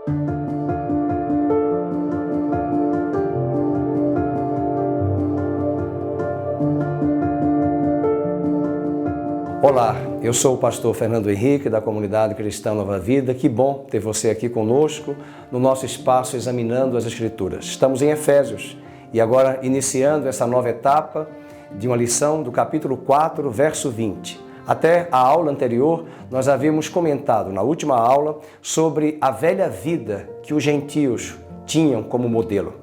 Olá, eu sou o pastor Fernando Henrique, da Comunidade Cristã Nova Vida. Que bom ter você aqui conosco no nosso espaço examinando as Escrituras. Estamos em Efésios e agora iniciando essa nova etapa de uma lição do capítulo 4, verso 20. Até a aula anterior, nós havíamos comentado na última aula sobre a velha vida que os gentios tinham como modelo.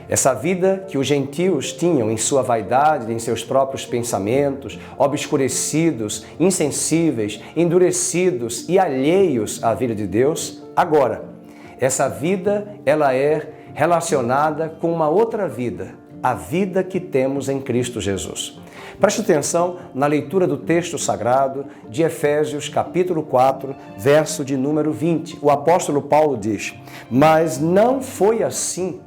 Essa vida que os gentios tinham em sua vaidade, em seus próprios pensamentos, obscurecidos, insensíveis, endurecidos e alheios à vida de Deus, agora, essa vida ela é relacionada com uma outra vida, a vida que temos em Cristo Jesus. Preste atenção na leitura do texto sagrado de Efésios, capítulo 4, verso de número 20. O apóstolo Paulo diz: "Mas não foi assim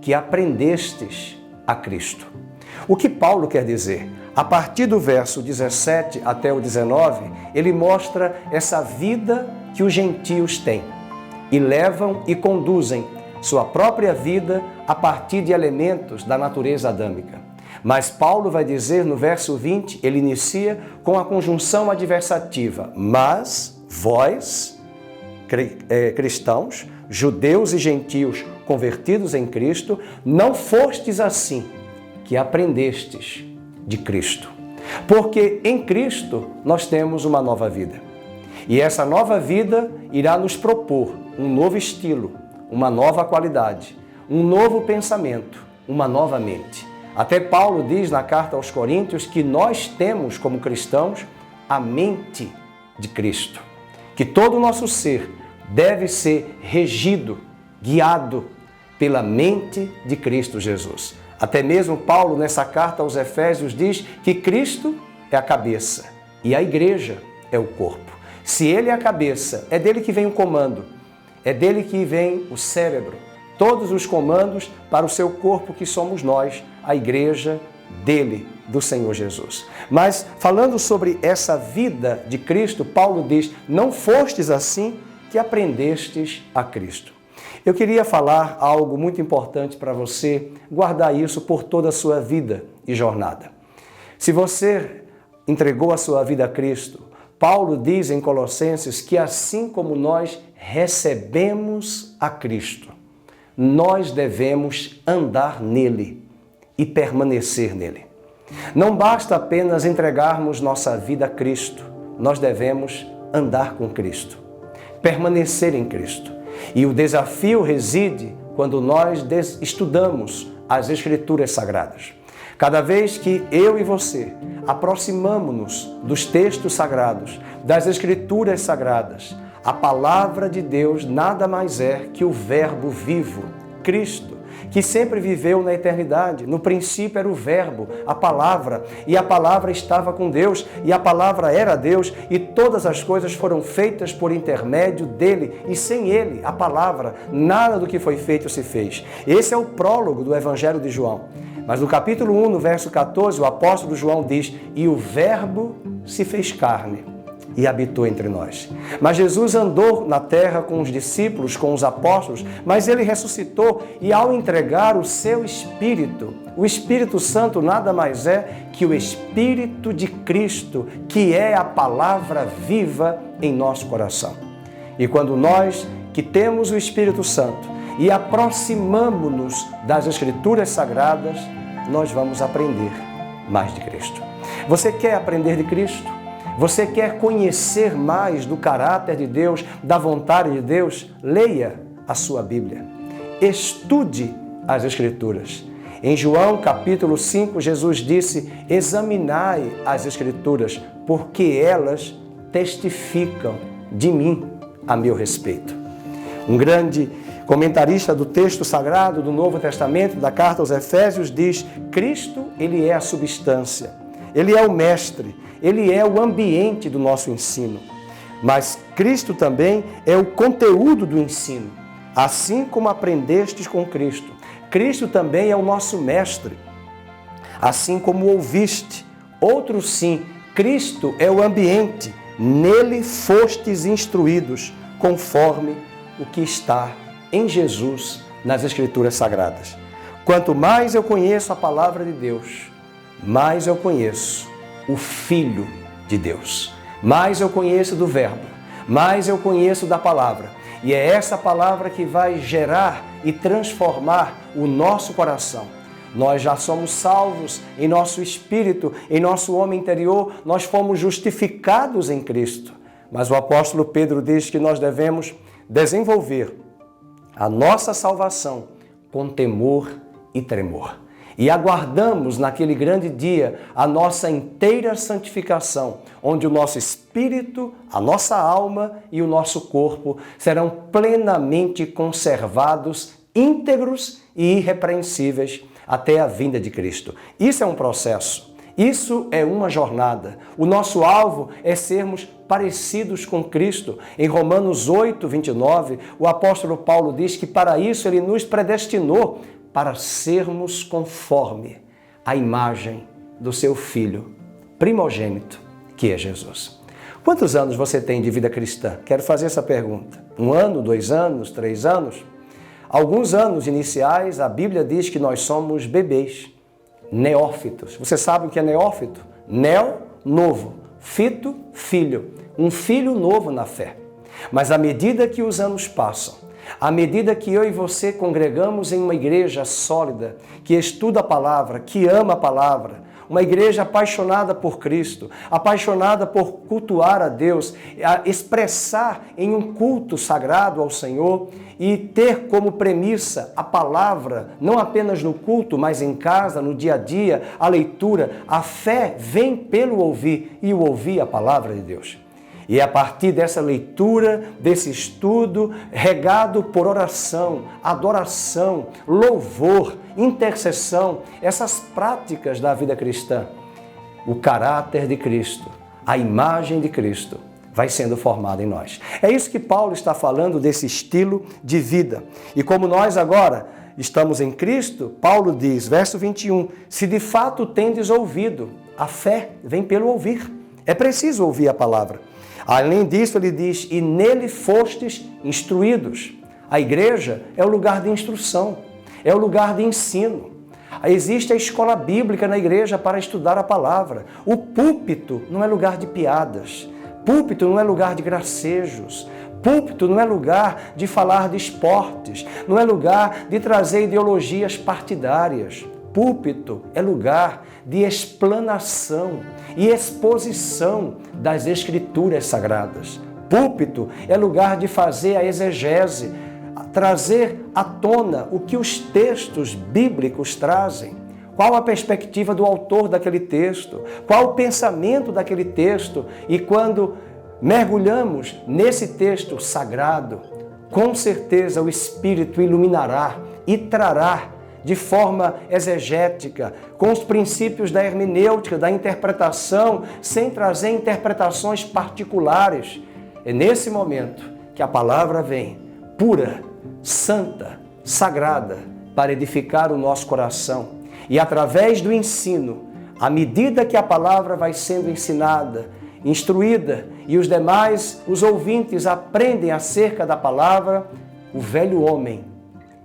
que aprendestes a Cristo." O que Paulo quer dizer? A partir do verso 17 até o 19, ele mostra essa vida que os gentios têm e levam e conduzem sua própria vida a partir de elementos da natureza adâmica. Mas Paulo vai dizer no verso 20, ele inicia com a conjunção adversativa: "Mas vós, cristãos, judeus e gentios convertidos em Cristo, não fostes assim que aprendestes de Cristo." Porque em Cristo nós temos uma nova vida. E essa nova vida irá nos propor um novo estilo, uma nova qualidade, um novo pensamento, uma nova mente. Até Paulo diz na carta aos Coríntios que nós temos como cristãos a mente de Cristo. Que todo o nosso ser deve ser regido, guiado pela mente de Cristo Jesus. Até mesmo Paulo, nessa carta aos Efésios, diz que Cristo é a cabeça e a igreja é o corpo. Se ele é a cabeça, é dele que vem o comando, é dele que vem o cérebro, todos os comandos para o seu corpo, que somos nós, a igreja dele, do Senhor Jesus. Mas falando sobre essa vida de Cristo, Paulo diz: "Não fostes assim que aprendestes a Cristo." Eu queria falar algo muito importante para você guardar isso por toda a sua vida e jornada. Se você entregou a sua vida a Cristo, Paulo diz em Colossenses que assim como nós recebemos a Cristo, nós devemos andar nele e permanecer nele. Não basta apenas entregarmos nossa vida a Cristo, nós devemos andar com Cristo, permanecer em Cristo. E o desafio reside quando nós estudamos as Escrituras Sagradas. Cada vez que eu e você aproximamos-nos dos textos sagrados, das Escrituras Sagradas, a palavra de Deus nada mais é que o Verbo vivo, Cristo, que sempre viveu na eternidade. No princípio era o Verbo, a palavra, e a palavra estava com Deus, e a palavra era Deus, e todas as coisas foram feitas por intermédio dele, e sem ele, a palavra, nada do que foi feito se fez. Esse é o prólogo do Evangelho de João. Mas no capítulo 1, no verso 14, o apóstolo João diz: "E o Verbo se fez carne e habitou entre nós." Mas Jesus andou na terra com os discípulos, com os apóstolos, mas ele ressuscitou e ao entregar o seu Espírito, o Espírito Santo nada mais é que o Espírito de Cristo, que é a palavra viva em nosso coração. E quando nós que temos o Espírito Santo e aproximamo-nos das Escrituras Sagradas, nós vamos aprender mais de Cristo. Você quer aprender de Cristo? Você quer conhecer mais do caráter de Deus, da vontade de Deus? Leia a sua Bíblia. Estude as Escrituras. Em João capítulo 5, Jesus disse: "Examinai as Escrituras, porque elas testificam de mim a meu respeito." Um grande comentarista do texto sagrado do Novo Testamento, da carta aos Efésios, diz: Cristo, ele é a substância, ele é o mestre, ele é o ambiente do nosso ensino. Mas Cristo também é o conteúdo do ensino. Assim como aprendestes com Cristo, Cristo também é o nosso mestre. Assim como ouviste, outro sim, Cristo é o ambiente, nele fostes instruídos, conforme o que está em Jesus nas Escrituras Sagradas. Quanto mais eu conheço a palavra de Deus, mais eu conheço o Filho de Deus. Mais eu conheço do Verbo, mais eu conheço da palavra. E é essa palavra que vai gerar e transformar o nosso coração. Nós já somos salvos em nosso espírito, em nosso homem interior, nós fomos justificados em Cristo. Mas o apóstolo Pedro diz que nós devemos desenvolver a nossa salvação com temor e tremor. E aguardamos naquele grande dia a nossa inteira santificação, onde o nosso espírito, a nossa alma e o nosso corpo serão plenamente conservados, íntegros e irrepreensíveis até a vinda de Cristo. Isso é um processo, isso é uma jornada. O nosso alvo é sermos parecidos com Cristo. Em Romanos 8, 29, o apóstolo Paulo diz que para isso ele nos predestinou para sermos conforme a imagem do seu Filho primogênito, que é Jesus. Quantos anos você tem de vida cristã? Quero fazer essa pergunta. 1 ano, 2 anos, 3 anos? Alguns anos iniciais, a Bíblia diz que nós somos bebês, neófitos. Você sabe o que é neófito? Neo, novo. Fito, filho. Um filho novo na fé. Mas à medida que os anos passam, à medida que eu e você congregamos em uma igreja sólida, que estuda a palavra, que ama a palavra, uma igreja apaixonada por Cristo, apaixonada por cultuar a Deus, a expressar em um culto sagrado ao Senhor e ter como premissa a palavra, não apenas no culto, mas em casa, no dia a dia, a leitura. A fé vem pelo ouvir e o ouvir a palavra de Deus. E a partir dessa leitura, desse estudo, regado por oração, adoração, louvor, intercessão, essas práticas da vida cristã, o caráter de Cristo, a imagem de Cristo vai sendo formada em nós. É isso que Paulo está falando desse estilo de vida. E como nós agora estamos em Cristo, Paulo diz, verso 21, se de fato tendes ouvido, a fé vem pelo ouvir. É preciso ouvir a palavra. Além disso, ele diz, e nele fostes instruídos. A igreja é o lugar de instrução, é o lugar de ensino. Existe a escola bíblica na igreja para estudar a palavra. O púlpito não é lugar de piadas. Púlpito não é lugar de gracejos. Púlpito não é lugar de falar de esportes. Não é lugar de trazer ideologias partidárias. Púlpito é lugar de explanação e exposição das Escrituras Sagradas. Púlpito é lugar de fazer a exegese, trazer à tona o que os textos bíblicos trazem. Qual a perspectiva do autor daquele texto? Qual o pensamento daquele texto? E quando mergulhamos nesse texto sagrado, com certeza o Espírito iluminará e trará de forma exegética, com os princípios da hermenêutica, da interpretação, sem trazer interpretações particulares. É nesse momento que a palavra vem, pura, santa, sagrada, para edificar o nosso coração. E através do ensino, à medida que a palavra vai sendo ensinada, instruída, e os demais, os ouvintes, aprendem acerca da palavra, o velho homem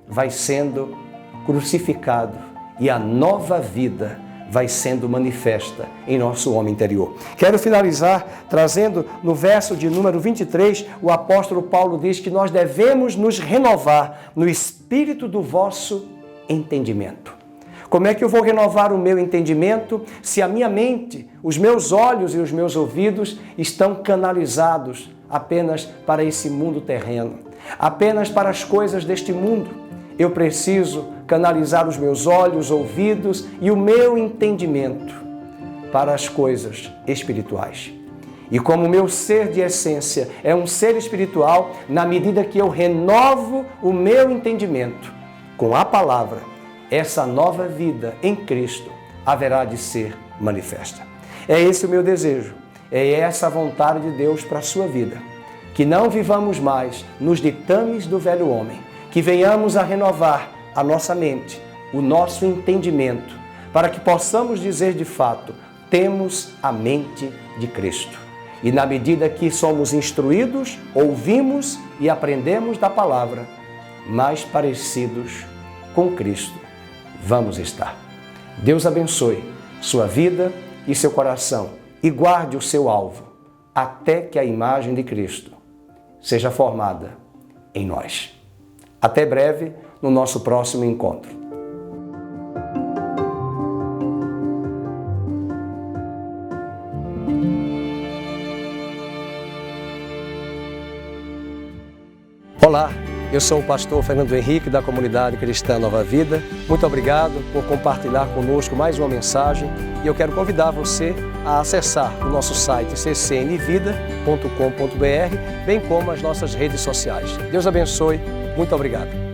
vai sendo crucificado e a nova vida vai sendo manifesta em nosso homem interior. Quero finalizar trazendo no verso de número 23, o apóstolo Paulo diz que nós devemos nos renovar no espírito do vosso entendimento. Como é que eu vou renovar o meu entendimento se a minha mente, os meus olhos e os meus ouvidos estão canalizados apenas para esse mundo terreno, apenas para as coisas deste mundo? Eu preciso canalizar os meus olhos, ouvidos e o meu entendimento para as coisas espirituais. E como o meu ser de essência é um ser espiritual, na medida que eu renovo o meu entendimento com a palavra, essa nova vida em Cristo haverá de ser manifesta. É esse o meu desejo, é essa a vontade de Deus para a sua vida. Que não vivamos mais nos ditames do velho homem, que venhamos a renovar a nossa mente, o nosso entendimento, para que possamos dizer de fato, temos a mente de Cristo. E na medida que somos instruídos, ouvimos e aprendemos da palavra, mais parecidos com Cristo vamos estar. Deus abençoe sua vida e seu coração e guarde o seu alvo até que a imagem de Cristo seja formada em nós. Até breve no nosso próximo encontro. Olá, eu sou o pastor Fernando Henrique da Comunidade Cristã Nova Vida. Muito obrigado por compartilhar conosco mais uma mensagem e eu quero convidar você a acessar o nosso site ccnvida.com.br, bem como as nossas redes sociais. Deus abençoe, muito obrigado.